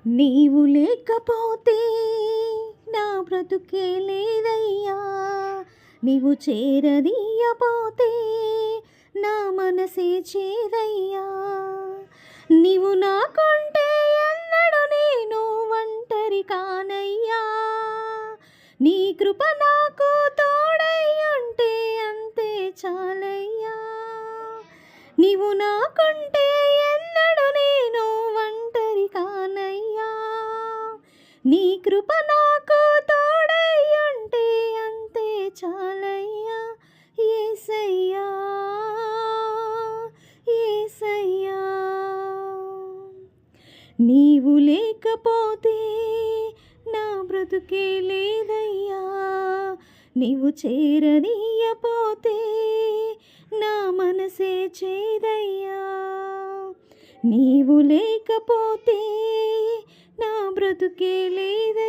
నీవు లేకపోతే నా బ్రతుకే లేదయ్యా. నీవు చేరదీయపోతే నా మనసే చేదయ్యా. నీవు నాకుంటే ఎన్నడు నేను ఒంటరి కానయ్యా. నీ కృప నాకు తోడై ఉంటే అంతే చాలయ్యా. నీవు నాకుంటే ఎన్నడు నేను ఒంటరి కానయ్యా. నీ కృప నాకు తోడై ఉంటే అంతే చాలయ్యా. యేసయ్యా యేసయ్యా, నీవు లేకపోతే నా బ్రతుకే లేదయ్యా. నీవు చేరనీయపోతే నా మనసే చేదయ్యా. నీవు లేకపోతే నా బ్రతుకే లేదయ్యా.